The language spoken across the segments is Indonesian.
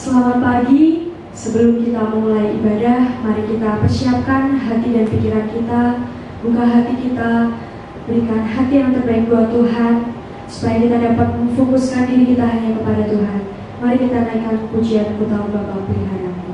Selamat pagi. Sebelum kita mulai ibadah, mari kita persiapkan hati dan pikiran kita, buka hati kita, berikan hati yang terbaik buat Tuhan, supaya kita dapat memfokuskan diri kita hanya kepada Tuhan. Mari kita naikkan pujian Ku Tahu Bapa peliharaku.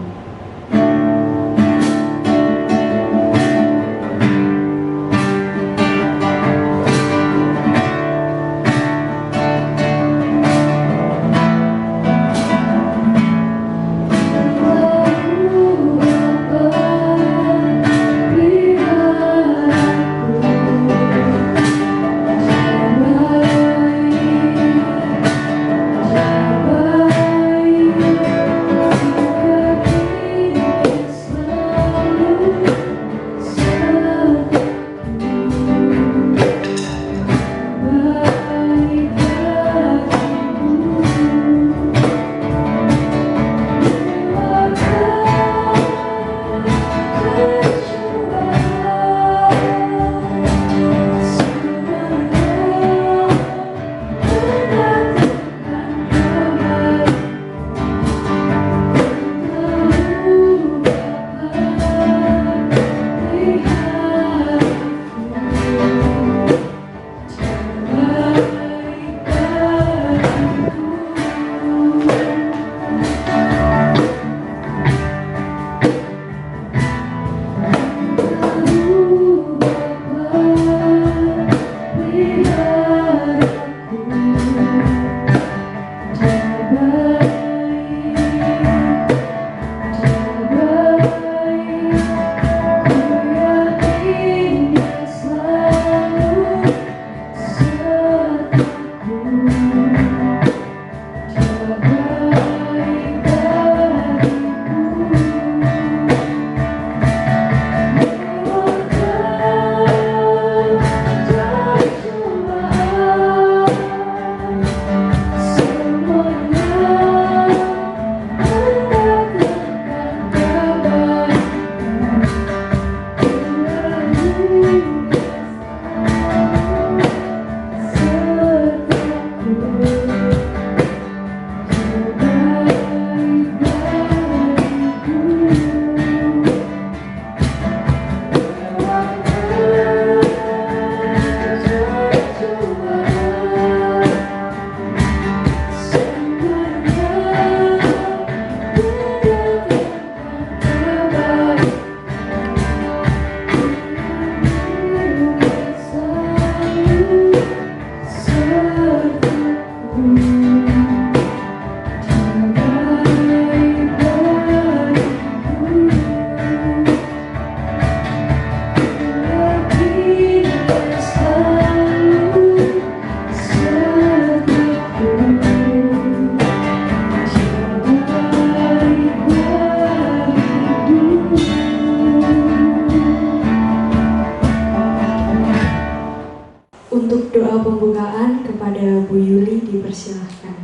Untuk doa pembukaan kepada Bu Yuli dipersilahkan.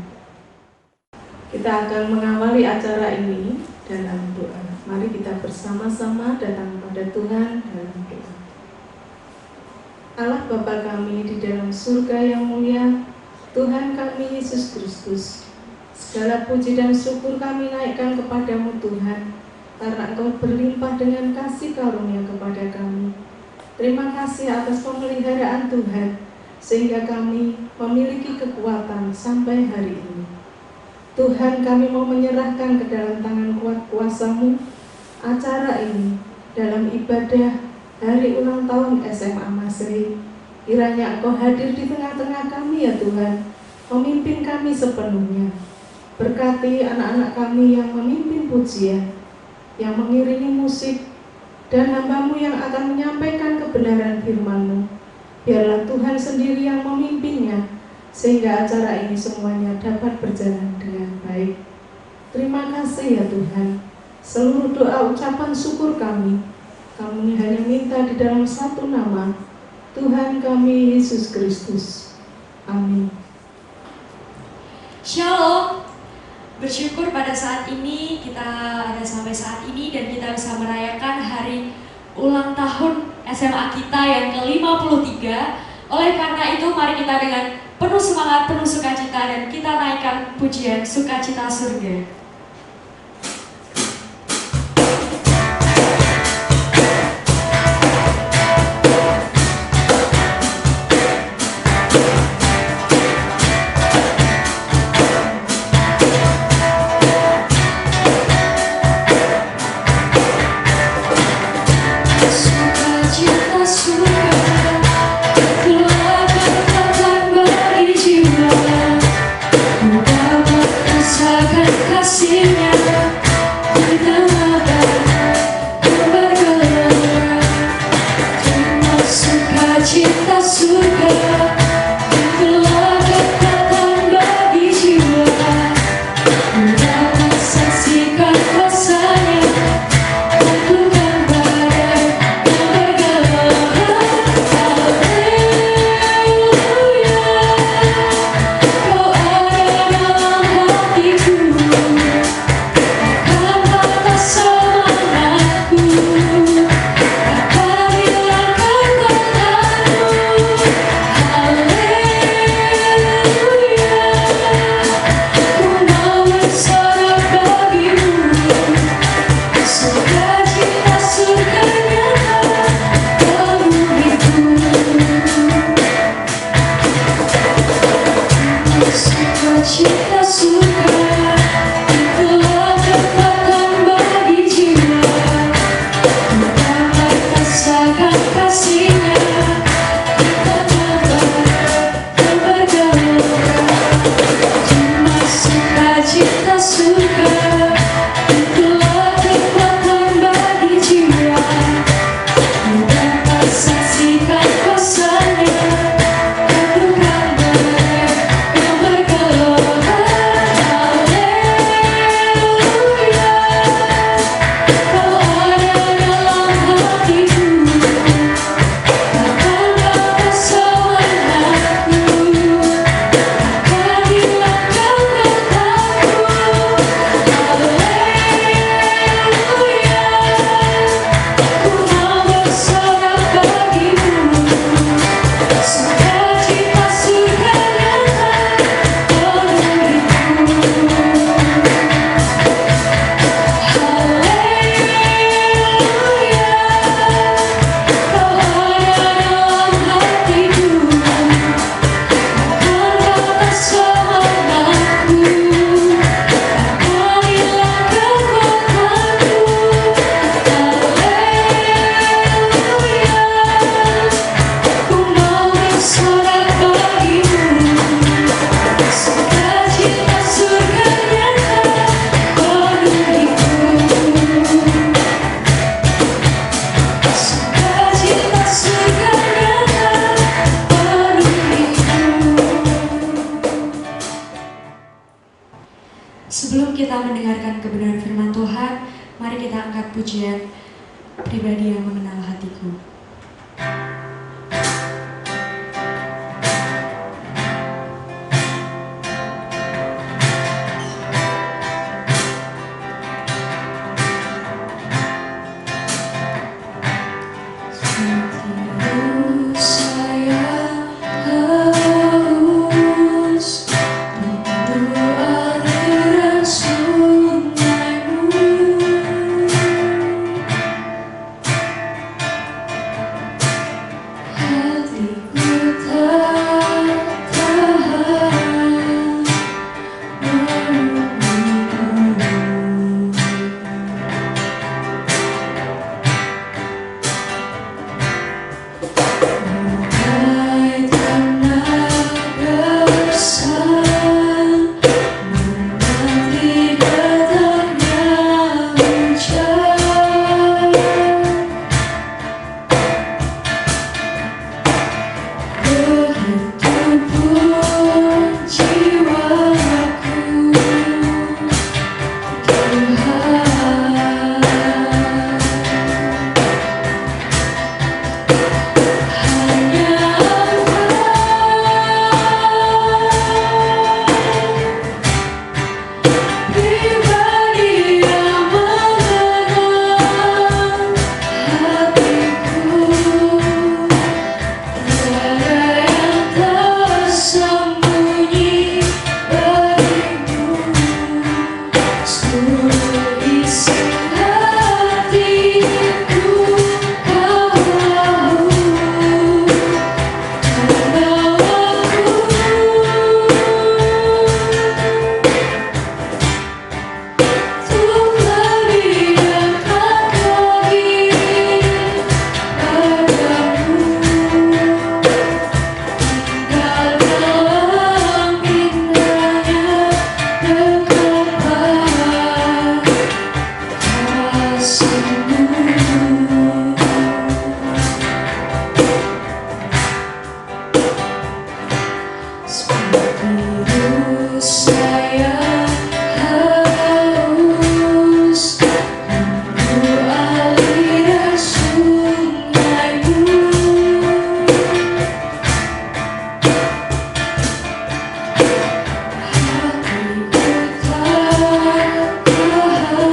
Kita akan mengawali acara ini dalam doa. Mari kita bersama-sama datang kepada Tuhan dalam doa. Allah Bapa kami di dalam surga yang mulia, Tuhan kami Yesus Kristus, segala puji dan syukur kami naikkan kepadamu Tuhan, karena Engkau berlimpah dengan kasih karunia kepada kami. Terima kasih atas pemeliharaan Tuhan, sehingga kami memiliki kekuatan sampai hari ini. Tuhan, kami mau menyerahkan ke dalam tangan kuat kuasa-Mu acara ini dalam ibadah hari ulang tahun SMA Masri. Kiranya Engkau hadir di tengah-tengah kami ya Tuhan, memimpin kami sepenuhnya. Berkati anak-anak kami yang memimpin pujian, yang mengiringi musik, dan hamba-Mu yang akan menyampaikan kebenaran firman-Mu. Biarlah Tuhan sendiri yang memimpinnya, sehingga acara ini semuanya dapat berjalan dengan baik. Terima kasih ya Tuhan. Seluruh doa ucapan syukur kami hanya minta di dalam satu nama, Tuhan kami Yesus Kristus. Amin. Shalom. Bersyukur pada saat ini kita ada sampai saat ini dan kita bisa merayakan hari ulang tahun SMA kita yang ke-53. Oleh karena itu mari kita dengan penuh semangat, penuh sukacita dan kita naikkan pujian sukacita surga. sukacita surga, itulah kekuatan bagi jiwa. Ku dapat rasakan kasih-Nya, kita dapat bergelora. Cuma sukacita surga, itulah kekuatan bagi jiwa. Ku dapat saksikan kuasa-Nya, kagumkan yang bergelora. Haleluya, Kau ada dalam hatiku, takkan Kau bersama aku, takkan hilangkan kataku. Haleluya, ku mau bersorak bagimu, sukacita surga nyata penuhiku. Haleluya, Kau ada dalam hatiku, takkan Kau bersama aku, takkan hilangkan kataku. Haleluya, ku mau bersorak bagimu, sukacita surga nyata penuhiku. Sukacita surga nyata penuhiku. Sebelum kita mendengarkan kebenaran firman Tuhan, mari kita angkat pujian pribadi yang mengenal hatiku. Terus saya haus rindu aliran sungai-Mu. Hatiku tak tahan menunggu. Mulai tenaga besar menanti datangnya hujan. Begitupun jiwaku, Tuhan. Hanya Engkau pribadi yang mengenal hatiku, tiada yang tersembunyi bagimu. Seluruh isi hatiku Kau tahu, kau aku. Untuk lebih dekat lagi padamu, tinggal dalam indahnya dekapan kasih-Mu. Seperti rus saya haus rindu aliran sungai-Mu. Hatiku tak tahan menunggu.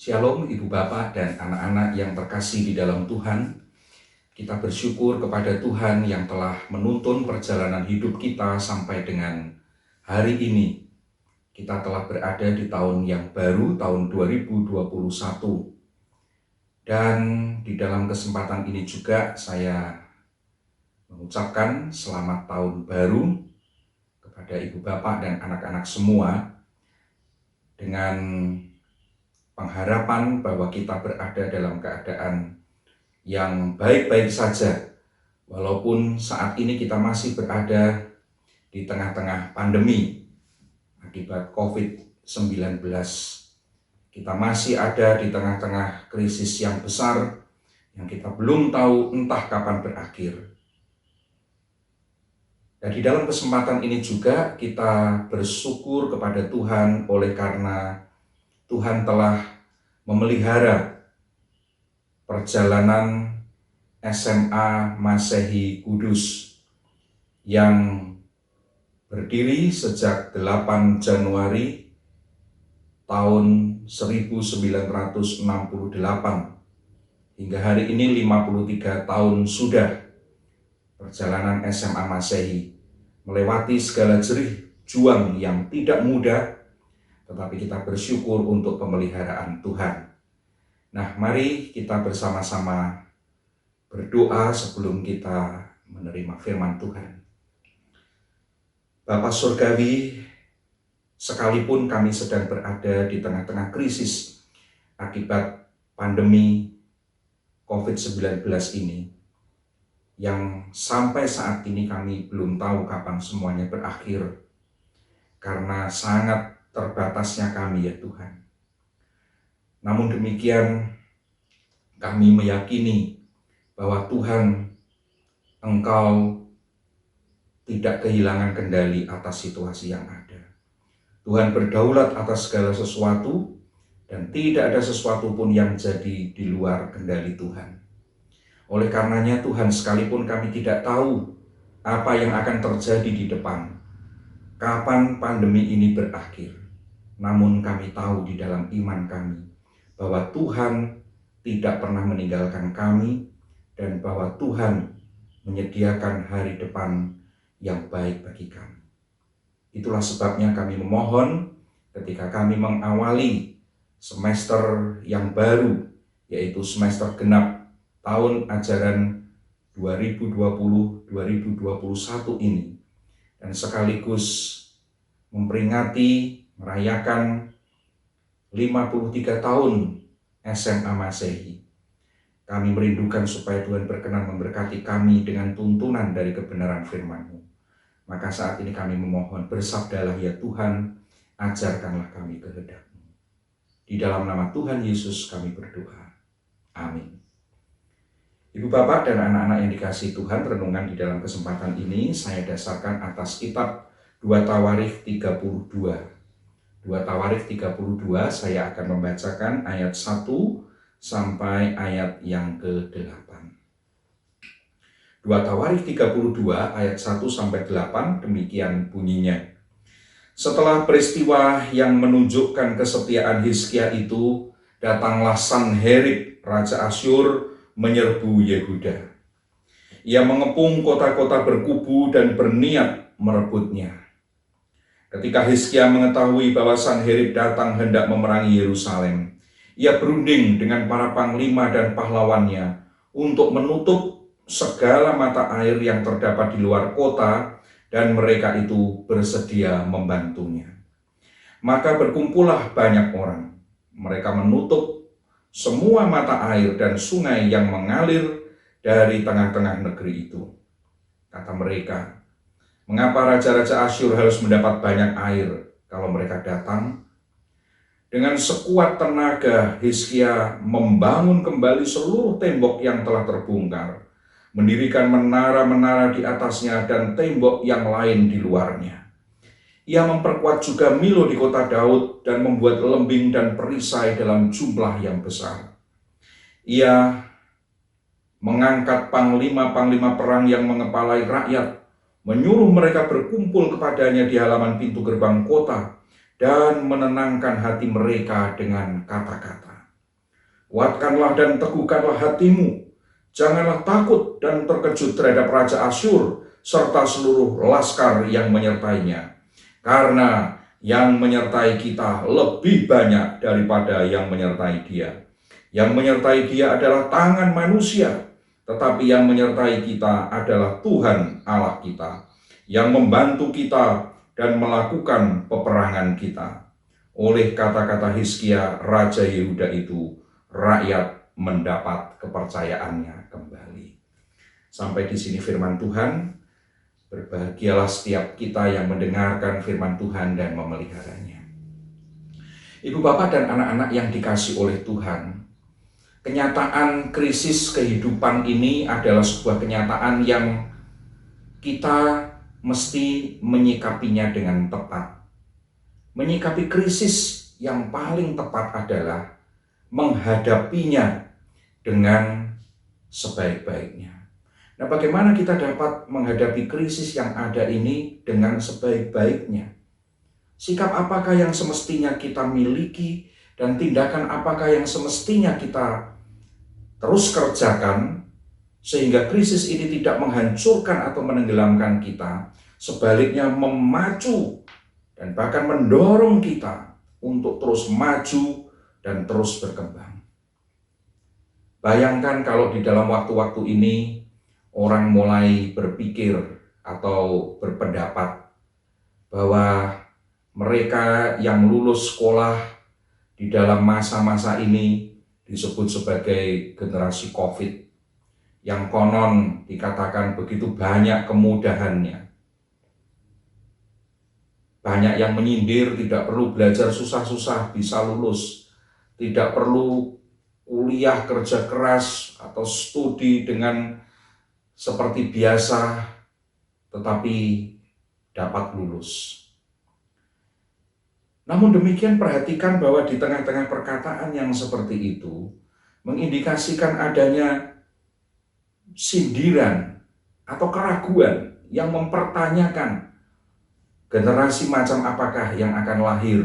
Shalom Ibu Bapak dan anak-anak yang terkasih di dalam Tuhan. Kita bersyukur kepada Tuhan yang telah menuntun perjalanan hidup kita sampai dengan hari ini. Kita telah berada di tahun yang baru, tahun 2021. Dan di dalam kesempatan ini juga saya mengucapkan selamat tahun baru kepada Ibu Bapak dan anak-anak semua, dengan pengharapan bahwa kita berada dalam keadaan yang baik-baik saja, walaupun saat ini kita masih berada di tengah-tengah pandemi akibat COVID-19. Kita masih ada di tengah-tengah krisis yang besar yang kita belum tahu entah kapan berakhir. Dan di dalam kesempatan ini juga kita bersyukur kepada Tuhan oleh karena Tuhan telah memelihara perjalanan SMA Masehi Kudus yang berdiri sejak 8 Januari tahun 1968 hingga hari ini 53 tahun sudah perjalanan SMA Masehi melewati segala jerih juang yang tidak mudah, tetapi kita bersyukur untuk pemeliharaan Tuhan. Nah, mari kita bersama-sama berdoa sebelum kita menerima firman Tuhan. Bapa Surgawi, sekalipun kami sedang berada di tengah-tengah krisis akibat pandemi COVID-19 ini, yang sampai saat ini kami belum tahu kapan semuanya berakhir, karena sangat terbatasnya kami ya Tuhan. Namun demikian kami meyakini bahwa Tuhan, Engkau tidak kehilangan kendali atas situasi yang ada. Tuhan berdaulat atas segala sesuatu dan tidak ada sesuatu pun yang jadi di luar kendali Tuhan. Oleh karenanya Tuhan, sekalipun kami tidak tahu apa yang akan terjadi di depan, kapan pandemi ini berakhir, namun kami tahu di dalam iman kami bahwa Tuhan tidak pernah meninggalkan kami dan bahwa Tuhan menyediakan hari depan yang baik bagi kami. Itulah sebabnya kami memohon ketika kami mengawali semester yang baru, yaitu semester genap tahun ajaran 2020-2021 ini, dan sekaligus memperingati, merayakan 53 tahun SMA Masehi. Kami merindukan supaya Tuhan berkenan memberkati kami dengan tuntunan dari kebenaran firman-Mu. Maka saat ini kami memohon, bersabdalah ya Tuhan, ajarkanlah kami kehendak-Mu. Di dalam nama Tuhan Yesus kami berdoa. Amin. Ibu Bapak dan anak-anak yang dikasihi Tuhan, renungan di dalam kesempatan ini saya dasarkan atas kitab 2 Tawarikh 32. 2 Tawarikh 32 saya akan membacakan ayat 1 sampai ayat yang ke-8. 2 Tawarikh 32 ayat 1 sampai 8 demikian bunyinya. Setelah peristiwa yang menunjukkan kesetiaan Hizkia itu, datanglah Sanherib Raja Asyur menyerbu Yehuda. Ia mengepung kota-kota berkubu dan berniat merebutnya. Ketika Hizkia mengetahui bahwa Sanherib datang hendak memerangi Yerusalem, ia berunding dengan para panglima dan pahlawannya untuk menutup segala mata air yang terdapat di luar kota, dan mereka itu bersedia membantunya. Maka berkumpullah banyak orang. Mereka menutup semua mata air dan sungai yang mengalir dari tengah-tengah negeri itu. Kata mereka, mengapa raja-raja Asyur harus mendapat banyak air kalau mereka datang? Dengan sekuat tenaga, Hizkia membangun kembali seluruh tembok yang telah terbongkar, mendirikan menara-menara di atasnya dan tembok yang lain di luarnya. Ia memperkuat juga Milo di kota Daud dan membuat lembing dan perisai dalam jumlah yang besar. Ia mengangkat panglima-panglima perang yang mengepalai rakyat, menyuruh mereka berkumpul kepadanya di halaman pintu gerbang kota dan menenangkan hati mereka dengan kata-kata. Kuatkanlah dan teguhkanlah hatimu. Janganlah takut dan terkejut terhadap Raja Asyur serta seluruh laskar yang menyertainya. Karena yang menyertai kita lebih banyak daripada yang menyertai dia. Yang menyertai dia adalah tangan manusia, tetapi yang menyertai kita adalah Tuhan Allah kita, yang membantu kita dan melakukan peperangan kita. Oleh kata-kata Hizkia, Raja Yehuda itu, rakyat mendapat kepercayaannya kembali. Sampai di sini firman Tuhan. Berbahagialah setiap kita yang mendengarkan firman Tuhan dan memeliharanya. Ibu bapak dan anak-anak yang dikasihi oleh Tuhan, kenyataan krisis kehidupan ini adalah sebuah kenyataan yang kita mesti menyikapinya dengan tepat. Menyikapi krisis yang paling tepat adalah menghadapinya dengan sebaik-baiknya. Nah, bagaimana kita dapat menghadapi krisis yang ada ini dengan sebaik-baiknya? Sikap apakah yang semestinya kita miliki dan tindakan apakah yang semestinya kita terus kerjakan sehingga krisis ini tidak menghancurkan atau menenggelamkan kita, sebaliknya memacu dan bahkan mendorong kita untuk terus maju dan terus berkembang. Bayangkan kalau di dalam waktu-waktu ini orang mulai berpikir atau berpendapat bahwa mereka yang lulus sekolah di dalam masa-masa ini disebut sebagai generasi COVID, yang konon dikatakan begitu banyak kemudahannya. Banyak yang menyindir tidak perlu belajar susah-susah bisa lulus, tidak perlu kuliah kerja keras atau studi dengan seperti biasa, tetapi dapat lulus. Namun demikian perhatikan bahwa di tengah-tengah perkataan yang seperti itu, mengindikasikan adanya sindiran atau keraguan yang mempertanyakan generasi macam apakah yang akan lahir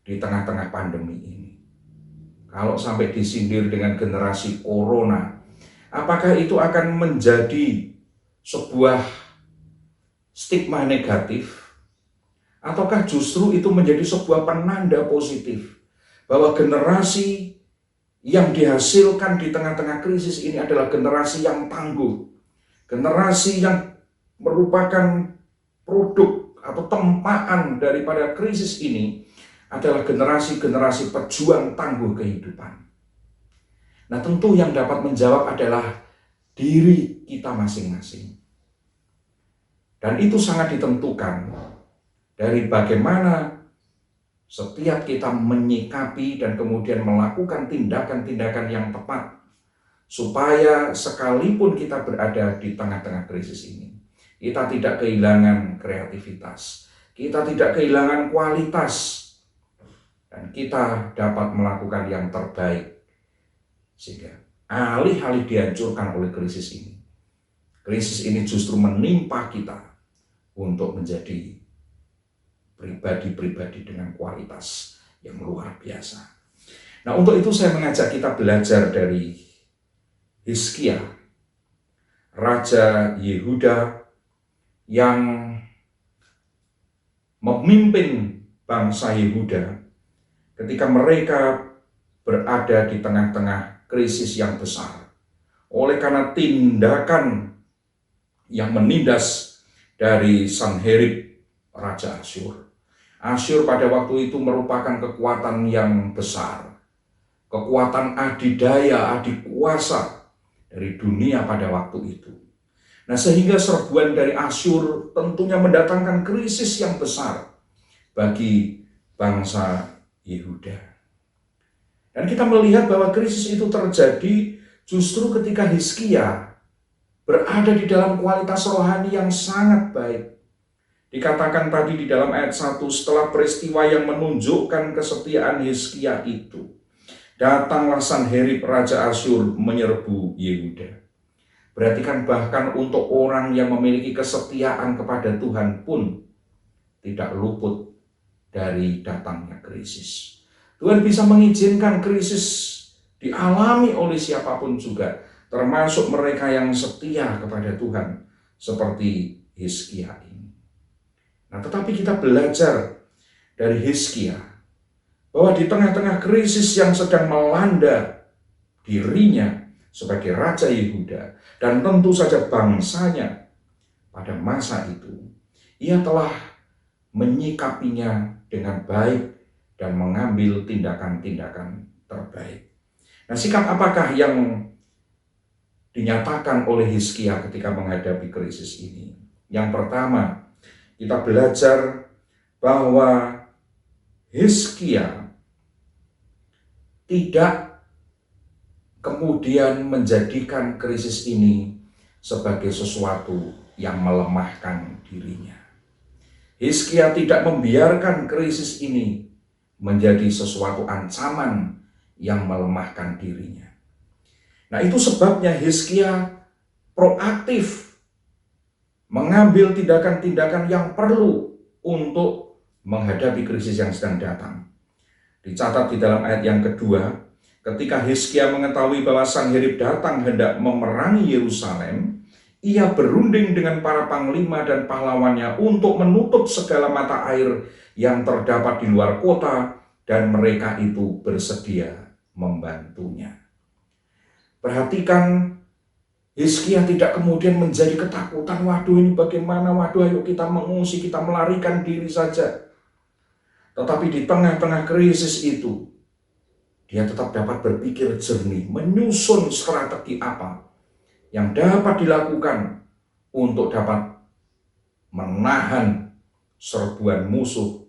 di tengah-tengah pandemi ini. Kalau sampai disindir dengan generasi corona, apakah itu akan menjadi sebuah stigma negatif? Ataukah justru itu menjadi sebuah penanda positif bahwa generasi yang dihasilkan di tengah-tengah krisis ini adalah generasi yang tangguh, generasi yang merupakan produk atau tempaan daripada krisis ini adalah generasi-generasi pejuang tangguh kehidupan. Nah, tentu yang dapat menjawab adalah diri kita masing-masing. Dan itu sangat ditentukan dari bagaimana setiap kita menyikapi dan kemudian melakukan tindakan-tindakan yang tepat, supaya sekalipun kita berada di tengah-tengah krisis ini, kita tidak kehilangan kreativitas, kita tidak kehilangan kualitas, dan kita dapat melakukan yang terbaik, sehingga alih-alih dihancurkan oleh krisis ini justru menimpa kita untuk menjadi pribadi-pribadi dengan kualitas yang luar biasa. Nah, untuk itu saya mengajak kita belajar dari Hizkia, Raja Yehuda yang memimpin bangsa Yehuda ketika mereka berada di tengah-tengah krisis yang besar. Oleh karena tindakan yang menindas dari Sanherib, Raja Asyur. Asyur pada waktu itu merupakan kekuatan yang besar, kekuatan adidaya, adikuasa dari dunia pada waktu itu. Nah, sehingga serbuan dari Asyur tentunya mendatangkan krisis yang besar bagi bangsa Yehuda. Dan kita melihat bahwa krisis itu terjadi justru ketika Hizkia berada di dalam kualitas rohani yang sangat baik. Dikatakan tadi di dalam ayat 1, setelah peristiwa yang menunjukkan kesetiaan Hizkia itu, datanglah Sanherib Raja Asyur menyerbu Yehuda. Berarti kan bahkan untuk orang yang memiliki kesetiaan kepada Tuhan pun tidak luput dari datangnya krisis. Tuhan bisa mengizinkan krisis dialami oleh siapapun juga, termasuk mereka yang setia kepada Tuhan seperti Hizkia ini. Nah, tetapi kita belajar dari Hizkia bahwa di tengah-tengah krisis yang sedang melanda dirinya sebagai Raja Yehuda dan tentu saja bangsanya pada masa itu, ia telah menyikapinya dengan baik dan mengambil tindakan-tindakan terbaik. Nah, sikap apakah yang dinyatakan oleh Hizkia ketika menghadapi krisis ini? Yang pertama, kita belajar bahwa Hizkia tidak kemudian menjadikan krisis ini sebagai sesuatu yang melemahkan dirinya. Hizkia tidak membiarkan krisis ini menjadi sesuatu ancaman yang melemahkan dirinya. Nah, itu sebabnya Hizkia proaktif mengambil tindakan-tindakan yang perlu untuk menghadapi krisis yang sedang datang. Dicatat di dalam ayat yang kedua, ketika Hizkia mengetahui bahwa Sanherib datang hendak memerangi Yerusalem, ia berunding dengan para panglima dan pahlawannya untuk menutup segala mata air yang terdapat di luar kota, dan mereka itu bersedia membantunya. Perhatikan, Hizkia tidak kemudian menjadi ketakutan, waduh ini bagaimana, waduh ayo kita mengungsi, kita melarikan diri saja. Tetapi di tengah-tengah krisis itu, dia tetap dapat berpikir jernih, menyusun strategi apa yang dapat dilakukan untuk dapat menahan serbuan musuh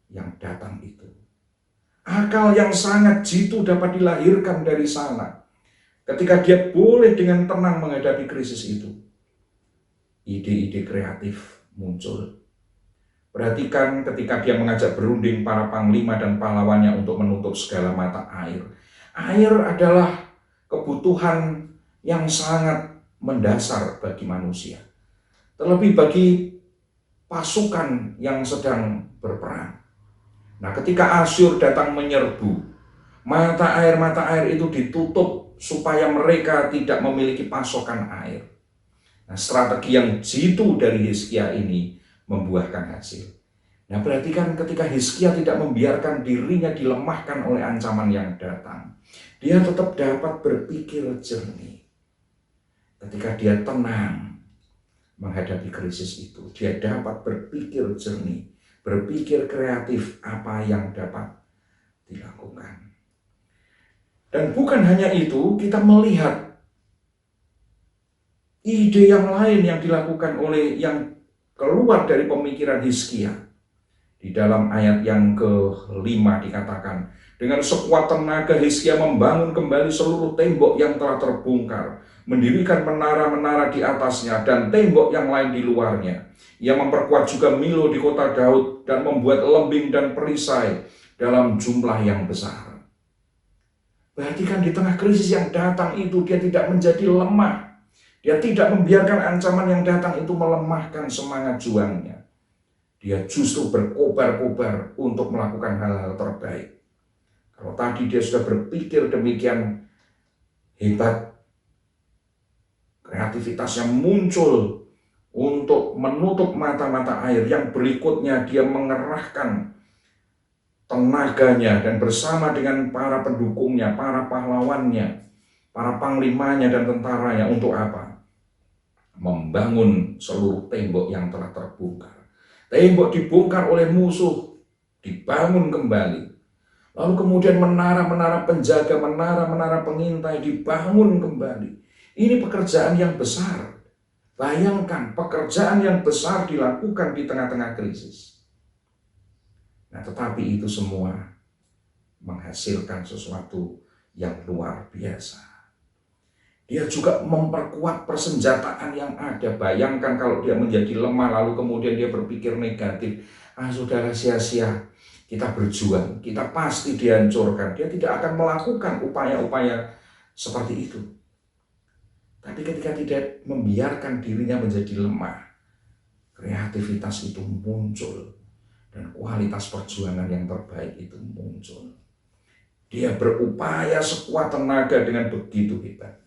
yang datang itu. Akal yang sangat jitu dapat dilahirkan dari sana. Ketika dia boleh dengan tenang menghadapi krisis itu, ide-ide kreatif muncul. Perhatikan ketika dia mengajak berunding para panglima dan pahlawannya untuk menutup segala mata air. Air adalah kebutuhan yang sangat mendasar bagi manusia. Terlebih bagi pasukan yang sedang berperang. Nah, ketika Asyur datang menyerbu, mata air itu ditutup supaya mereka tidak memiliki pasokan air. Nah, strategi yang jitu dari Hizkia ini membuahkan hasil. Nah, perhatikan ketika Hizkia tidak membiarkan dirinya dilemahkan oleh ancaman yang datang, dia tetap dapat berpikir jernih. Ketika dia tenang menghadapi krisis itu, dia dapat berpikir jernih, berpikir kreatif apa yang dapat dilakukan. Dan bukan hanya itu, kita melihat ide yang lain yang dilakukan oleh yang keluar dari pemikiran Hizkia. Di dalam ayat yang ke-5 dikatakan, dengan sekuat tenaga Hizkia membangun kembali seluruh tembok yang telah terbongkar, mendirikan menara-menara di atasnya dan tembok yang lain di luarnya. Ia memperkuat juga Milo di kota Daud dan membuat lembing dan perisai dalam jumlah yang besar. Perhatikan di tengah krisis yang datang itu, dia tidak menjadi lemah. Dia tidak membiarkan ancaman yang datang itu melemahkan semangat juangnya. Dia justru berkobar-kobar untuk melakukan hal-hal terbaik. Kalau tadi dia sudah berpikir demikian hebat, kreativitasnya muncul untuk menutup mata-mata air, yang berikutnya dia mengerahkan tenaganya dan bersama dengan para pendukungnya, para pahlawannya, para panglimanya dan tentaranya untuk apa? Membangun seluruh tembok yang telah terbongkar. Tembok dibongkar oleh musuh, dibangun kembali. Lalu kemudian menara-menara penjaga, menara-menara pengintai dibangun kembali. Ini pekerjaan yang besar. Bayangkan, pekerjaan yang besar dilakukan di tengah-tengah krisis. Nah, tetapi itu semua menghasilkan sesuatu yang luar biasa. Dia juga memperkuat persenjataan yang ada. Bayangkan kalau dia menjadi lemah lalu kemudian dia berpikir negatif. Saudara, sia-sia kita berjuang, kita pasti dihancurkan. Dia tidak akan melakukan upaya-upaya seperti itu. Tapi ketika tidak membiarkan dirinya menjadi lemah, kreativitas itu muncul dan kualitas perjuangan yang terbaik itu muncul. Dia berupaya sekuat tenaga dengan begitu hebat.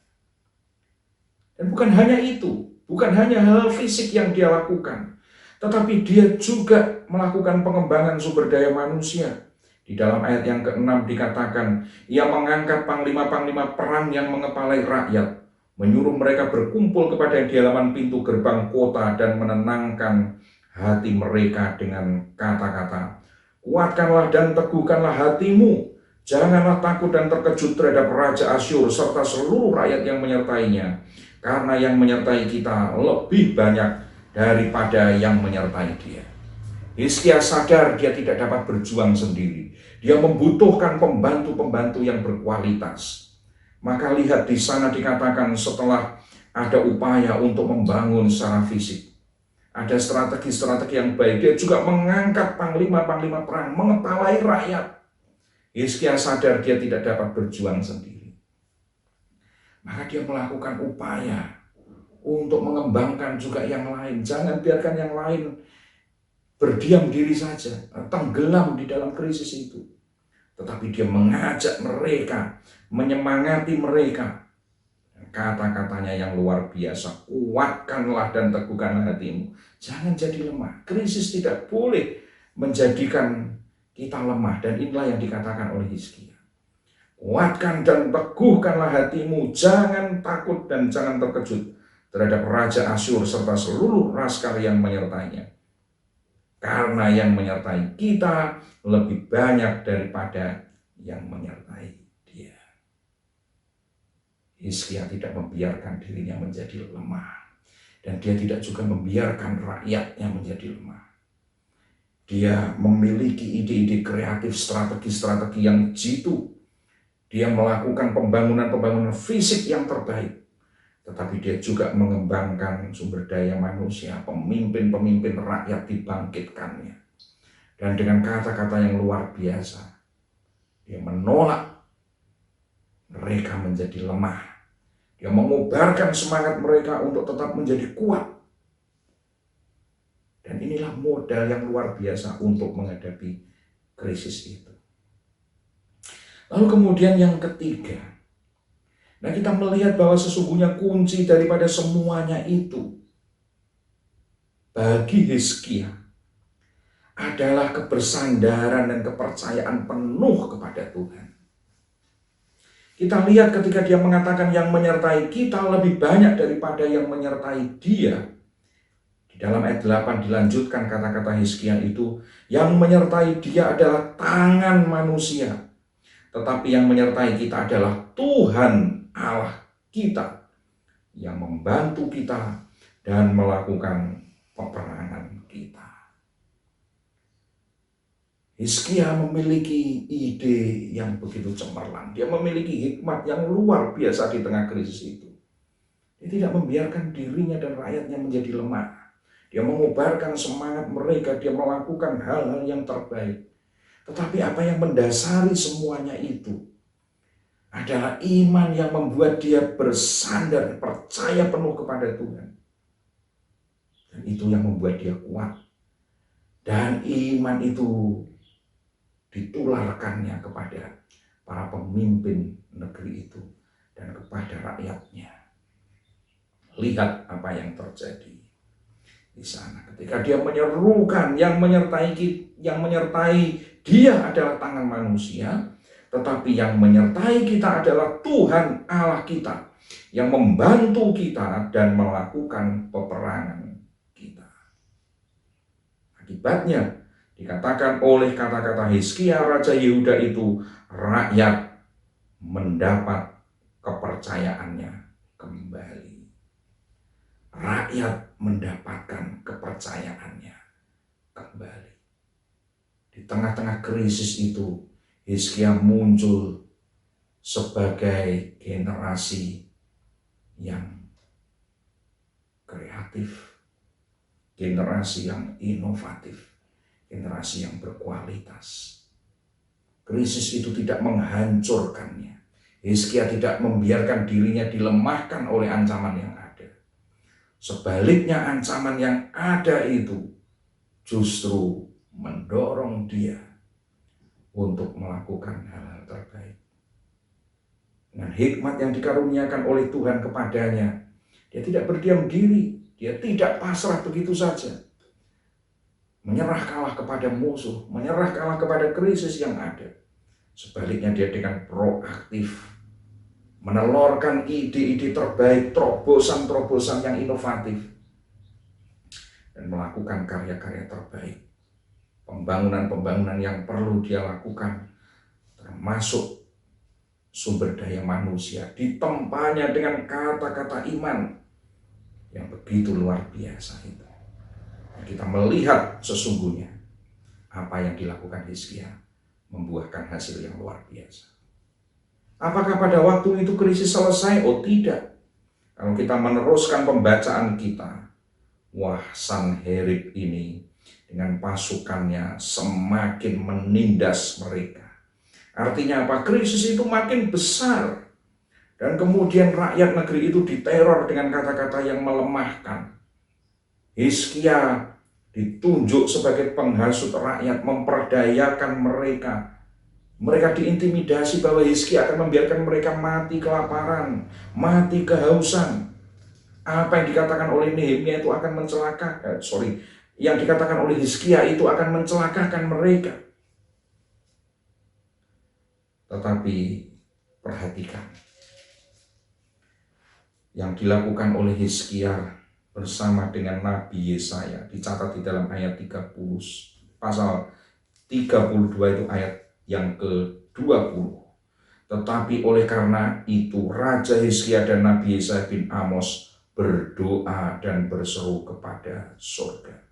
Dan bukan hanya itu, bukan hanya hal fisik yang dia lakukan, tetapi dia juga melakukan pengembangan sumber daya manusia. Di dalam ayat yang ke-6 dikatakan, ia mengangkat panglima-panglima perang yang mengepalai rakyat, menyuruh mereka berkumpul kepada di halaman pintu gerbang kota dan menenangkan hati mereka dengan kata-kata, kuatkanlah dan teguhkanlah hatimu, janganlah takut dan terkejut terhadap Raja Asyur serta seluruh rakyat yang menyertainya, karena yang menyertai kita lebih banyak daripada yang menyertai dia. Hizkia sadar dia tidak dapat berjuang sendiri. Dia membutuhkan pembantu-pembantu yang berkualitas. Maka lihat di sana dikatakan setelah ada upaya untuk membangun secara fisik, ada strategi-strategi yang baik, dia juga mengangkat panglima-panglima perang, mengepalai rakyat. Hizkia sadar dia tidak dapat berjuang sendiri. Maka dia melakukan upaya untuk mengembangkan juga yang lain. Jangan biarkan yang lain berdiam diri saja, tenggelam di dalam krisis itu. Tetapi dia mengajak mereka, menyemangati mereka. Kata-katanya yang luar biasa, kuatkanlah dan teguhkanlah hatimu. Jangan jadi lemah. Krisis tidak boleh menjadikan kita lemah. Dan inilah yang dikatakan oleh Hizkia. Kuatkan dan teguhkanlah hatimu, jangan takut dan jangan terkejut terhadap Raja Asyur serta seluruh laskar yang menyertainya. Karena yang menyertai kita lebih banyak daripada yang menyertai dia. Hizkia tidak membiarkan dirinya menjadi lemah. Dan dia tidak juga membiarkan rakyatnya menjadi lemah. Dia memiliki ide-ide kreatif, strategi-strategi yang jitu. Dia melakukan pembangunan-pembangunan fisik yang terbaik. Tetapi dia juga mengembangkan sumber daya manusia, pemimpin-pemimpin rakyat dibangkitkannya. Dan dengan kata-kata yang luar biasa, dia menolak mereka menjadi lemah. Dia mengobarkan semangat mereka untuk tetap menjadi kuat. Dan inilah modal yang luar biasa untuk menghadapi krisis itu. Lalu kemudian yang ketiga, nah kita melihat bahwa sesungguhnya kunci daripada semuanya itu bagi Hizkia adalah kebersandaran dan kepercayaan penuh kepada Tuhan. Kita lihat ketika dia mengatakan yang menyertai kita lebih banyak daripada yang menyertai dia. Di dalam ayat 8 dilanjutkan kata-kata Hizkia itu, yang menyertai dia adalah tangan manusia, tetapi yang menyertai kita adalah Tuhan Allah kita yang membantu kita dan melakukan peperangan kita. Hizkia memiliki ide yang begitu cemerlang. Dia memiliki hikmat yang luar biasa di tengah krisis itu. Dia tidak membiarkan dirinya dan rakyatnya menjadi lemah. Dia mengobarkan semangat mereka, dia melakukan hal-hal yang terbaik. Tetapi apa yang mendasari semuanya itu adalah iman yang membuat dia bersandar, percaya penuh kepada Tuhan. Dan itu yang membuat dia kuat. Dan iman itu ditularkannya kepada para pemimpin negeri itu dan kepada rakyatnya. Lihat apa yang terjadi di sana. Ketika dia menyerukan yang menyertai dia adalah tangan manusia, tetapi yang menyertai kita adalah Tuhan Allah kita, yang membantu kita dan melakukan peperangan kita. Akibatnya, dikatakan oleh kata-kata Hizkia Raja Yehuda itu, rakyat mendapat kepercayaannya kembali. Rakyat mendapatkan kepercayaannya kembali. Di tengah-tengah krisis itu, Hizkia muncul sebagai generasi yang kreatif, generasi yang inovatif, generasi yang berkualitas. Krisis itu tidak menghancurkannya. Hizkia tidak membiarkan dirinya dilemahkan oleh ancaman yang ada. Sebaliknya, ancaman yang ada itu justru mendorong dia untuk melakukan hal-hal terbaik. Dengan hikmat yang dikaruniakan oleh Tuhan kepadanya, dia tidak berdiam diri, dia tidak pasrah begitu saja, menyerah kalah kepada musuh, menyerah kalah kepada krisis yang ada. Sebaliknya dia dengan proaktif menelurkan ide-ide terbaik, terobosan-terobosan yang inovatif, dan melakukan karya-karya terbaik. Pembangunan-pembangunan yang perlu dia lakukan, termasuk sumber daya manusia, ditempanya dengan kata-kata iman yang begitu luar biasa itu. Kita melihat sesungguhnya apa yang dilakukan Hizkia membuahkan hasil yang luar biasa. Apakah pada waktu itu krisis selesai? Oh tidak. Kalau kita meneruskan pembacaan kita, wah, Sanherib ini dengan pasukannya semakin menindas mereka. Artinya apa? Krisis itu makin besar. Dan kemudian rakyat negeri itu diteror dengan kata-kata yang melemahkan. Hizkia ditunjuk sebagai penghasut rakyat, memperdayakan mereka. Mereka diintimidasi bahwa Hizkia akan membiarkan mereka mati kelaparan, mati kehausan. Apa yang dikatakan oleh Nehemia itu akan mencelakakan, yang dikatakan oleh Hizkia itu akan mencelakakan mereka. Tetapi perhatikan, yang dilakukan oleh Hizkia bersama dengan Nabi Yesaya dicatat di dalam ayat 30, pasal 32 itu ayat yang ke-20. Tetapi oleh karena itu Raja Hizkia dan Nabi Yesaya bin Amos berdoa dan berseru kepada surga.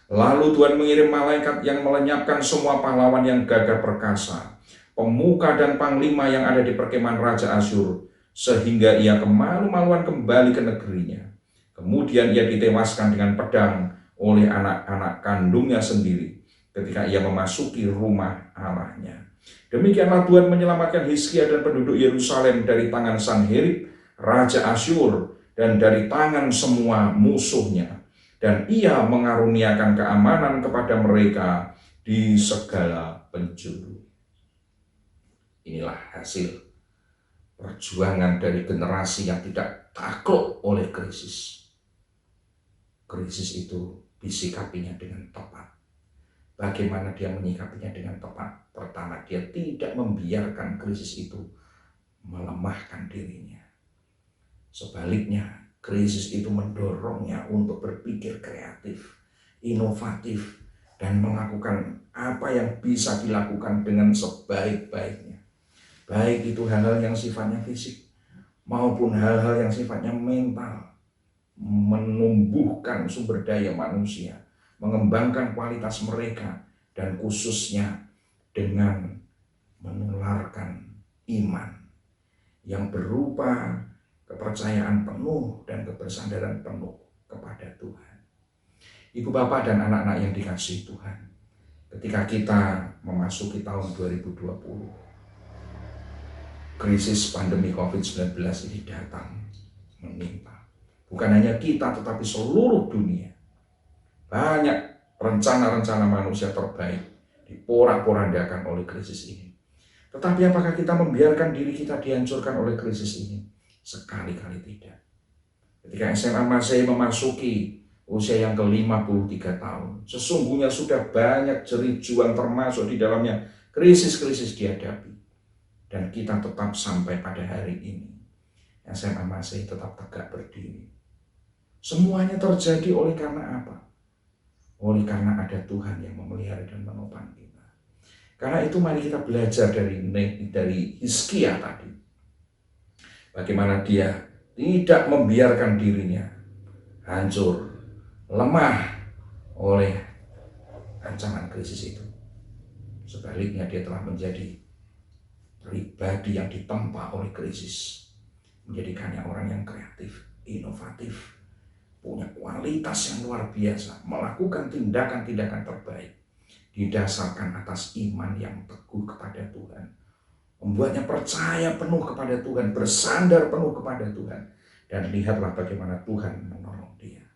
Lalu Tuhan mengirim malaikat yang melenyapkan semua pahlawan yang gagah perkasa, pemuka dan panglima yang ada di perkemahan Raja Asyur, sehingga ia kemalu-maluan kembali ke negerinya. Kemudian ia ditewaskan dengan pedang oleh anak-anak kandungnya sendiri ketika ia memasuki rumah Allahnya. Demikianlah Tuhan menyelamatkan Hizkia dan penduduk Yerusalem dari tangan Sanherib, Raja Asyur, dan dari tangan semua musuhnya. Dan ia mengaruniakan keamanan kepada mereka di segala penjuru. Inilah hasil perjuangan dari generasi yang tidak takluk oleh krisis. Krisis itu disikapinya dengan tepat. Bagaimana dia menyikapinya dengan tepat? Pertama, dia tidak membiarkan krisis itu melemahkan dirinya. Sebaliknya, krisis itu mendorongnya untuk berpikir kreatif, inovatif, dan melakukan apa yang bisa dilakukan dengan sebaik-baiknya. Baik itu hal-hal yang sifatnya fisik, maupun hal-hal yang sifatnya mental. Menumbuhkan sumber daya manusia, mengembangkan kualitas mereka, dan khususnya dengan menularkan iman yang berupa kepercayaan penuh dan kebersandaran penuh kepada Tuhan. Ibu bapak dan anak-anak yang dikasihi Tuhan, ketika kita memasuki tahun 2020, krisis pandemi COVID-19 ini datang menimpa. Bukan hanya kita, tetapi seluruh dunia. Banyak rencana-rencana manusia terbaik diporak-porandakan oleh krisis ini. Tetapi apakah kita membiarkan diri kita dihancurkan oleh krisis ini? Sekali-kali tidak. Ketika SMA Masehi memasuki usia yang ke-53 tahun, sesungguhnya sudah banyak jerit juang termasuk di dalamnya krisis-krisis dihadapi. Dan kita tetap sampai pada hari ini. SMA Masehi tetap tegak berdiri. Semuanya terjadi oleh karena apa? Oleh karena ada Tuhan yang memelihara dan menopang kita. Karena itu mari kita belajar dari Hizkia tadi. Bagaimana dia tidak membiarkan dirinya hancur, lemah oleh ancaman krisis itu. Sebaliknya dia telah menjadi pribadi yang ditempa oleh krisis. Menjadikannya orang yang kreatif, inovatif, punya kualitas yang luar biasa, melakukan tindakan-tindakan terbaik, didasarkan atas iman yang teguh kepada Tuhan, membuatnya percaya penuh kepada Tuhan, bersandar penuh kepada Tuhan, dan lihatlah bagaimana Tuhan menolong dia.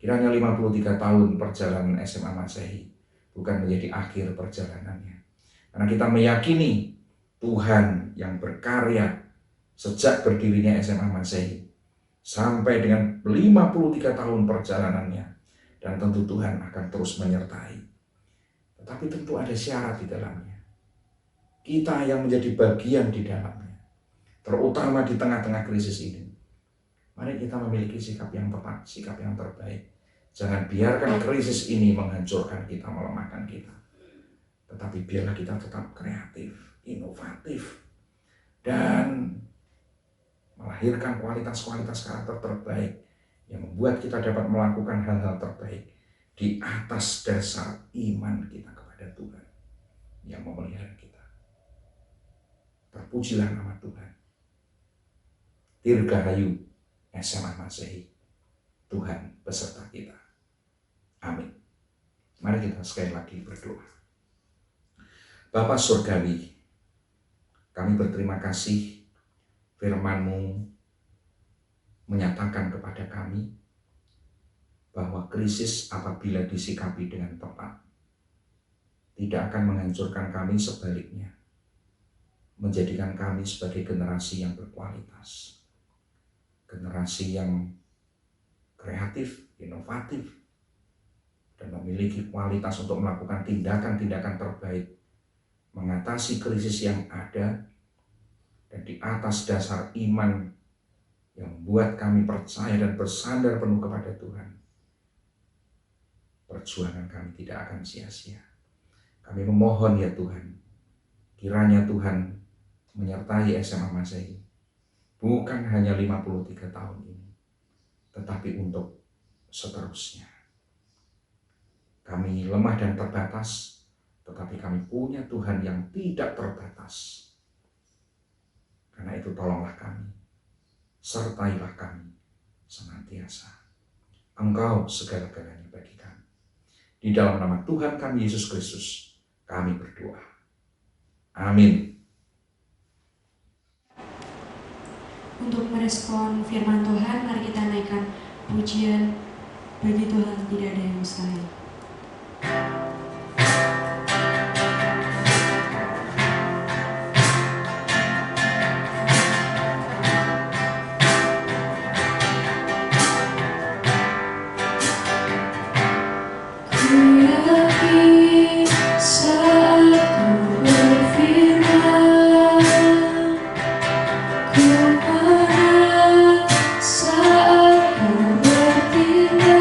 Kiranya 53 tahun perjalanan SMA Masehi bukan menjadi akhir perjalanannya, Karena kita meyakini Tuhan yang berkarya sejak berdirinya SMA Masehi sampai dengan 53 tahun perjalanannya, dan tentu Tuhan akan terus menyertai. Tetapi tentu ada syarat di dalamnya. Kita yang menjadi bagian di dalamnya, terutama di tengah-tengah krisis ini, mari kita memiliki sikap yang tepat, sikap yang terbaik. Jangan biarkan krisis ini menghancurkan kita, melemahkan kita. Tetapi biarlah kita tetap kreatif, inovatif, dan melahirkan kualitas-kualitas karakter terbaik yang membuat kita dapat melakukan hal-hal terbaik di atas dasar iman kita kepada Tuhan yang memelihara kita. Terpujilah nama Tuhan. Dirgahayu SMA Masehi, Tuhan beserta kita. Amin. Mari kita sekali lagi berdoa. Bapa Surgawi, kami berterima kasih firman-Mu menyatakan kepada kami bahwa krisis apabila disikapi dengan tepat tidak akan menghancurkan kami, sebaliknya menjadikan kami sebagai generasi yang berkualitas, generasi yang kreatif, inovatif, dan memiliki kualitas untuk melakukan tindakan-tindakan terbaik mengatasi krisis yang ada, dan di atas dasar iman yang membuat kami percaya dan bersandar penuh kepada Tuhan. Perjuangan kami tidak akan sia-sia. Kami memohon ya Tuhan, kiranya Tuhan menyertai SMA Masehi, bukan hanya 53 tahun ini, tetapi untuk seterusnya. Kami lemah dan terbatas, tetapi kami punya Tuhan yang tidak terbatas. Karena itu tolonglah kami, sertailah kami senantiasa. Engkau segala-galanya bagi kami. Di dalam nama Tuhan kami Yesus Kristus, kami berdoa. Amin. Untuk merespon firman Tuhan, mari kita naikkan pujian bagi Tuhan tidak ada yang mustahil. Saat kau bertindak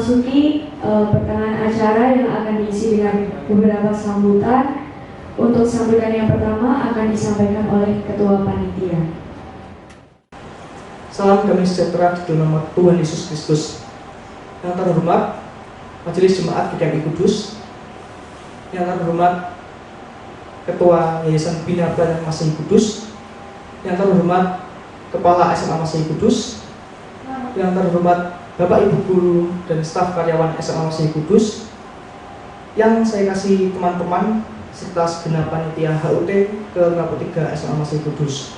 memasuki pertengahan acara yang akan diisi dengan beberapa sambutan. Untuk sambutan yang pertama akan disampaikan oleh Ketua Panitia. Salam damai sejahtera di dalam nama Tuhan Yesus Kristus. Yang terhormat Majelis Jemaat GKMI Kudus, yang terhormat Ketua Yayasan Bina Pelayanan Masehi Kudus, yang terhormat Kepala SMA Masehi Kudus, yang terhormat Bapak Ibu Guru dan staf karyawan SMA Masehi Kudus, yang saya kasih teman-teman serta segenap panitia HUT ke-53 SMA Masehi Kudus.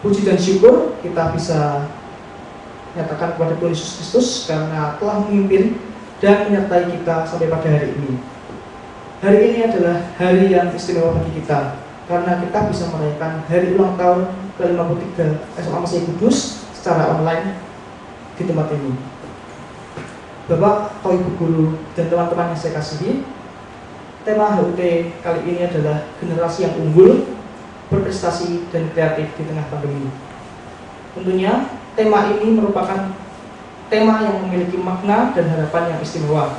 Puji dan syukur kita bisa nyatakan kepada Tuhan Yesus Kristus karena telah memimpin dan menyertai kita sampai pada hari ini. Hari ini adalah hari yang istimewa bagi kita karena kita bisa merayakan hari ulang tahun ke-53 SMA Masehi Kudus secara online di tempat ini. Bapak, Ibu Guru, dan teman-teman yang saya kasihi, tema HUT kali ini adalah generasi yang unggul, berprestasi, dan kreatif di tengah pandemi. Tentunya tema ini merupakan tema yang memiliki makna dan harapan yang istimewa.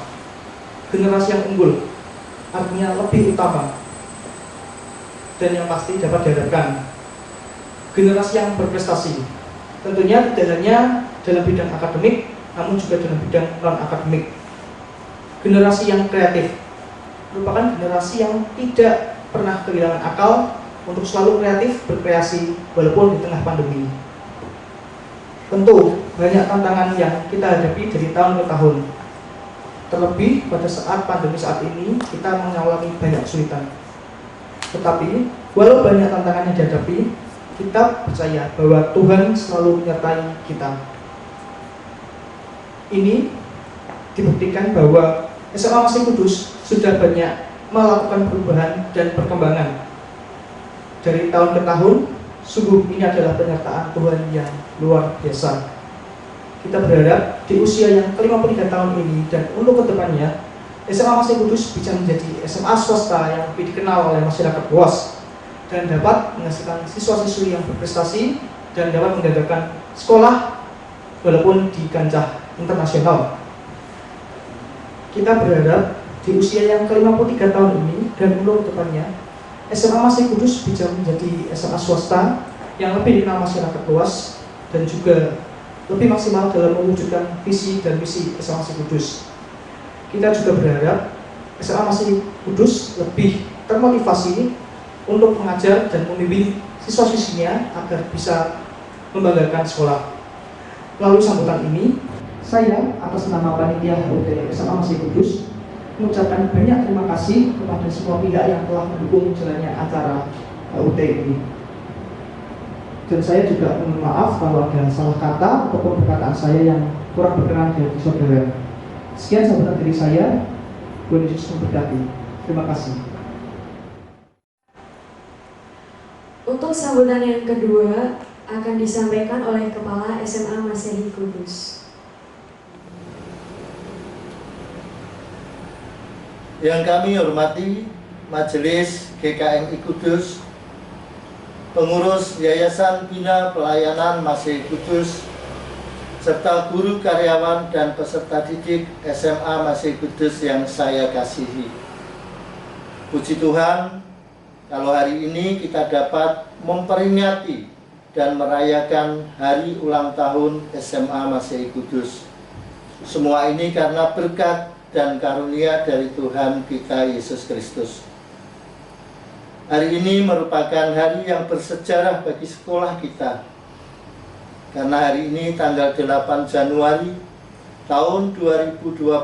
Generasi yang unggul artinya lebih utama dan yang pasti dapat diharapkan. Generasi yang berprestasi tentunya tidak hanya dalam bidang akademik, namun juga dalam bidang non-akademik. Generasi yang kreatif merupakan generasi yang tidak pernah kehilangan akal untuk selalu kreatif berkreasi walaupun di tengah pandemi. Tentu banyak tantangan yang kita hadapi dari tahun ke tahun. Terlebih pada saat pandemi saat ini kita mengalami banyak kesulitan. Tetapi walau banyak tantangan yang dihadapi, kita percaya bahwa Tuhan selalu menyertai kita. Ini dibuktikan bahwa SMA Masehi Kudus sudah banyak melakukan perubahan dan perkembangan. Dari tahun ke tahun, sungguh ini adalah penyertaan Tuhan yang luar biasa. Kita berharap di usia yang ke-53 tahun ini dan untuk kedepannya, SMA Masehi Kudus bisa menjadi SMA swasta yang lebih dikenal oleh masyarakat luas dan dapat menghasilkan siswa-siswi yang berprestasi dan dapat menggagalkan sekolah walaupun di kancah internasional. Kita berharap di usia yang ke-53 tahun ini dan untuk kedepannya, SMA Masehi Kudus bisa menjadi SMA swasta yang lebih dikenal masyarakat luas dan juga lebih maksimal dalam mewujudkan visi dan misi SMA Masehi Kudus. Kita juga berharap SMA Masehi Kudus lebih termotivasi untuk mengajar dan membimbing siswa-siswinya agar bisa membanggakan sekolah. Melalui sambutan ini, saya atas nama panitia HUT SMA Masehi Kudus mengucapkan banyak terima kasih kepada semua pihak yang telah mendukung jalannya acara HUT ini. Dan saya juga mohon maaf kalau ada salah kata ataupun perkataan saya yang kurang berkenan di hati saudara. Sekian sambutan dari saya. Tuhan Yesus memberkati. Terima kasih. Untuk sambutan yang kedua akan disampaikan oleh Kepala SMA Masehi Kudus. Yang kami hormati Majelis GKMI Kudus, pengurus Yayasan Bina Pelayanan Masehi Kudus, serta guru karyawan dan peserta didik SMA Masehi Kudus yang saya kasihi. Puji Tuhan, kalau hari ini kita dapat memperingati dan merayakan hari ulang tahun SMA Masehi Kudus. Semua ini karena berkat dan karunia dari Tuhan kita Yesus Kristus. Hari ini merupakan hari yang bersejarah bagi sekolah kita. Karena hari ini tanggal 8 Januari tahun 2021,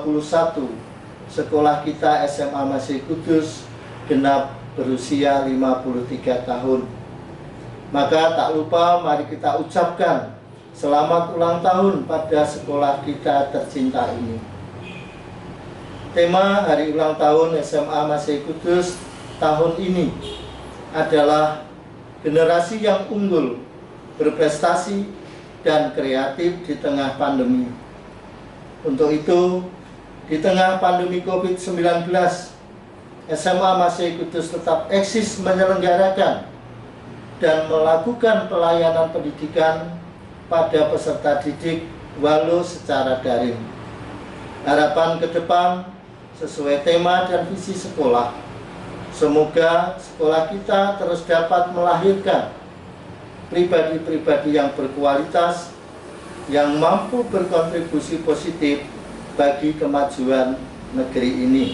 sekolah kita SMA Masehi Kudus genap berusia 53 tahun. Maka tak lupa mari kita ucapkan selamat ulang tahun pada sekolah kita tercinta ini. Tema hari ulang tahun SMA Masehi Kudus tahun ini adalah generasi yang unggul, berprestasi, dan kreatif di tengah pandemi. Untuk itu, di tengah pandemi COVID-19, SMA Masehi Kudus tetap eksis menyelenggarakan dan melakukan pelayanan pendidikan pada peserta didik walau secara daring. harapan ke depan sesuai tema dan visi sekolah. Semoga sekolah kita terus dapat melahirkan pribadi-pribadi yang berkualitas, yang mampu berkontribusi positif bagi kemajuan negeri ini.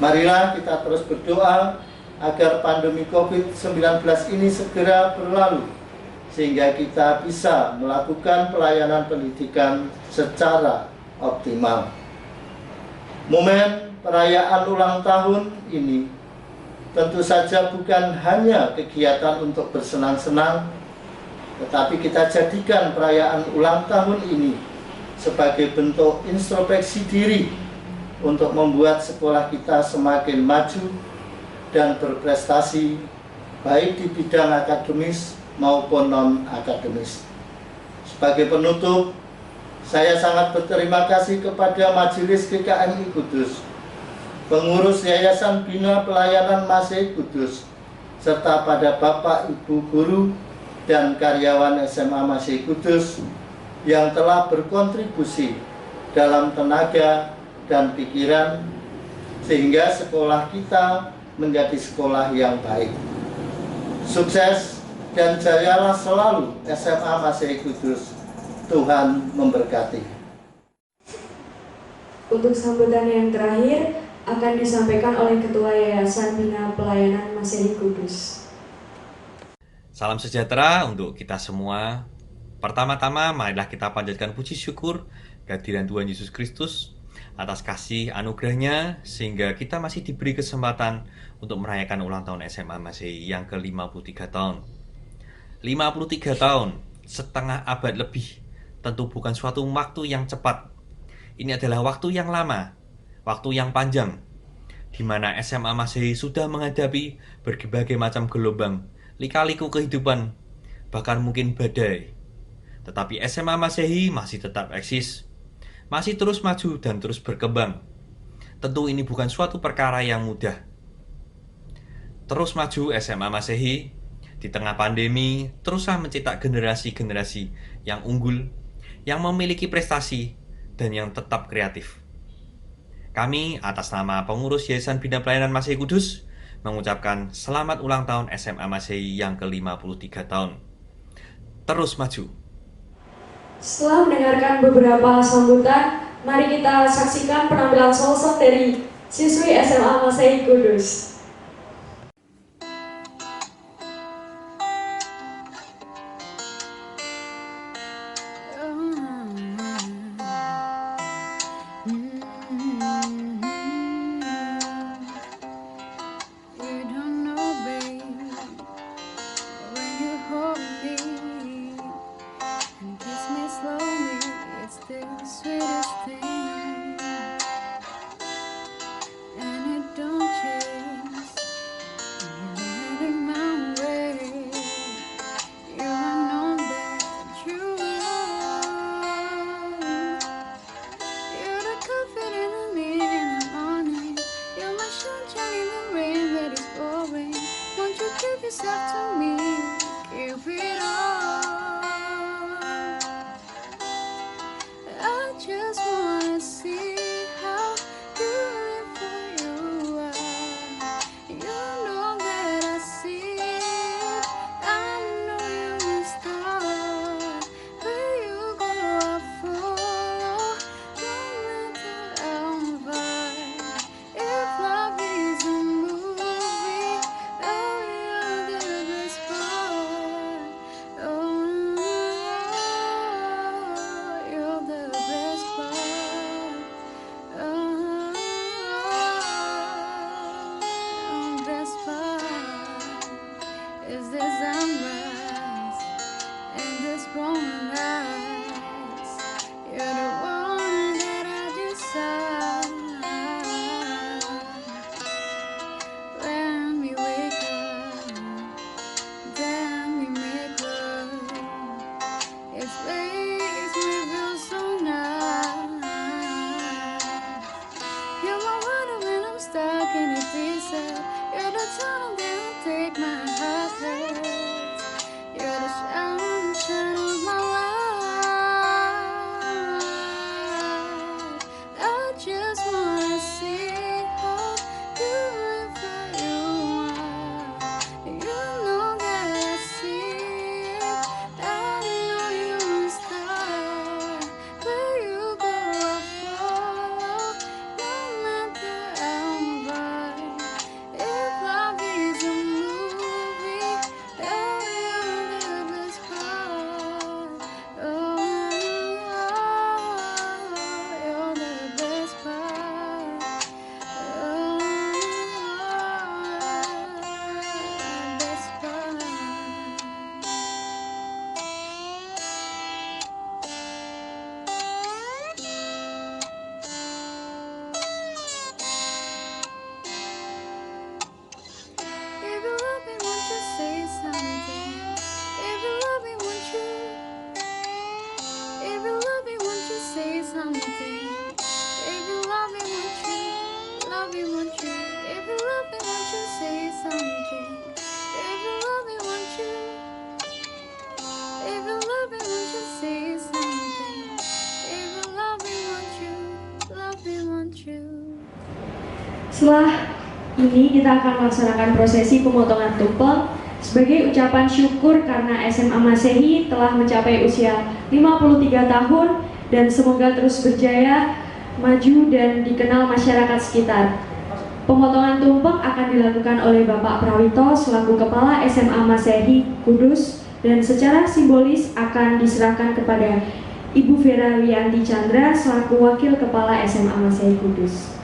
Marilah kita terus berdoa agar pandemi COVID-19 ini segera berlalu, sehingga kita bisa melakukan pelayanan pendidikan secara optimal. Momen perayaan ulang tahun ini tentu saja bukan hanya kegiatan untuk bersenang-senang, tetapi kita jadikan perayaan ulang tahun ini sebagai bentuk introspeksi diri untuk membuat sekolah kita semakin maju dan berprestasi, baik di bidang akademis maupun non-akademis. Sebagai penutup, saya sangat berterima kasih kepada Majelis GKMI Kudus, pengurus Yayasan Bina Pelayanan Masehi Kudus, serta pada Bapak, Ibu Guru, dan karyawan SMA Masehi Kudus yang telah berkontribusi dalam tenaga dan pikiran, sehingga sekolah kita menjadi sekolah yang baik. Sukses dan jayalah selalu SMA Masehi Kudus. Tuhan memberkati. Untuk sambutan yang terakhir akan disampaikan oleh Ketua Yayasan Bina Pelayanan Masehi Kudus. Salam sejahtera untuk kita semua. Pertama-tama, marilah kita panjatkan puji syukur kehadiran Tuhan Yesus Kristus atas kasih anugerahnya, sehingga kita masih diberi kesempatan untuk merayakan ulang tahun SMA Masehi yang ke-53 tahun. 53 tahun, setengah abad lebih, tentu bukan suatu waktu yang cepat. Ini adalah waktu yang lama, waktu yang panjang, di mana SMA Masehi sudah menghadapi berbagai macam gelombang, lika-liku kehidupan, bahkan mungkin badai. Tetapi SMA Masehi masih tetap eksis, masih terus maju dan terus berkembang. Tentu ini bukan suatu perkara yang mudah. Terus maju SMA Masehi di tengah pandemi, teruslah mencetak generasi-generasi yang unggul, yang memiliki prestasi, dan yang tetap kreatif. Kami atas nama pengurus Yayasan Bina Pelayanan Masehi Kudus mengucapkan selamat ulang tahun SMA Masehi yang ke-53 tahun. Terus maju. Setelah mendengarkan beberapa sambutan, mari kita saksikan penampilan sosok dari siswi SMA Masehi Kudus. Setelah ini kita akan melaksanakan prosesi pemotongan tumpeng sebagai ucapan syukur karena SMA Masehi telah mencapai usia 53 tahun dan semoga terus berjaya, maju dan dikenal masyarakat sekitar. Pemotongan tumpeng akan dilakukan oleh Bapak Prawito selaku Kepala SMA Masehi Kudus dan secara simbolis akan diserahkan kepada Ibu Vera Wianti Chandra selaku Wakil Kepala SMA Masehi Kudus.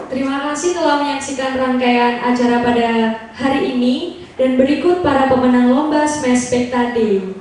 Terima kasih telah menyaksikan rangkaian acara pada hari ini dan berikut para pemenang lomba Smash Spectade.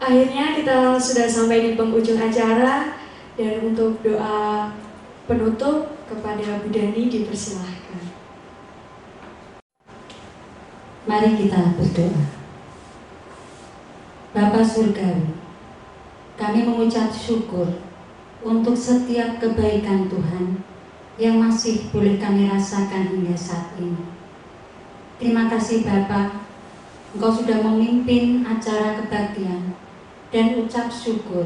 Akhirnya kita sudah sampai di penghujung acara dan untuk doa penutup kepada Bu Dani dipersilahkan. Mari kita berdoa. Bapa Surgawi, kami mengucap syukur untuk setiap kebaikan Tuhan yang masih boleh kami rasakan hingga saat ini. Terima kasih Bapa, Engkau sudah memimpin acara kebaktian dan ucap syukur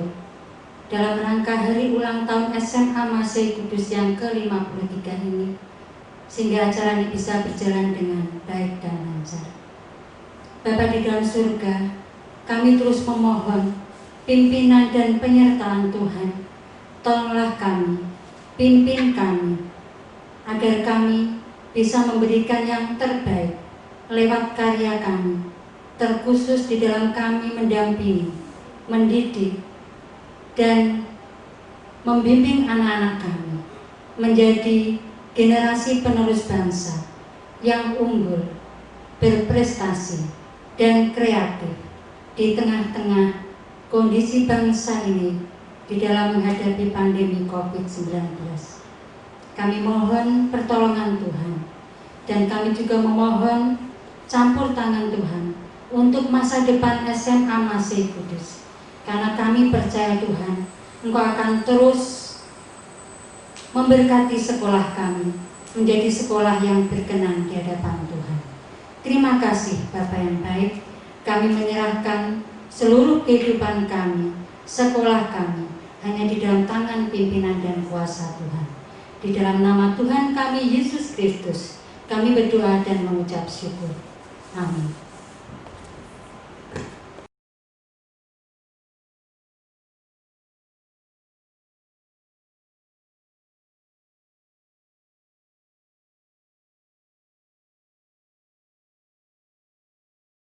dalam rangka hari ulang tahun SMA Masehi Kudus yang ke-53 ini, sehingga acara ini bisa berjalan dengan baik dan lancar. Bapa di dalam surga, kami terus memohon pimpinan dan penyertaan Tuhan. Tolonglah kami, pimpin kami, agar kami bisa memberikan yang terbaik lewat karya kami, terkhusus di dalam kami mendampingi, mendidik, dan membimbing anak-anak kami menjadi generasi penerus bangsa yang unggul, berprestasi, dan kreatif di tengah-tengah kondisi bangsa ini di dalam menghadapi pandemi COVID-19. Kami mohon pertolongan Tuhan, dan kami juga memohon campur tangan Tuhan untuk masa depan SMA Masehi Kudus. Karena kami percaya Tuhan, Engkau akan terus memberkati sekolah kami menjadi sekolah yang berkenan di hadapan Tuhan. Terima kasih Bapa yang baik, kami menyerahkan seluruh kehidupan kami, sekolah kami, hanya di dalam tangan pimpinan dan kuasa Tuhan. Di dalam nama Tuhan kami Yesus Kristus, kami berdoa dan mengucap syukur. Amin.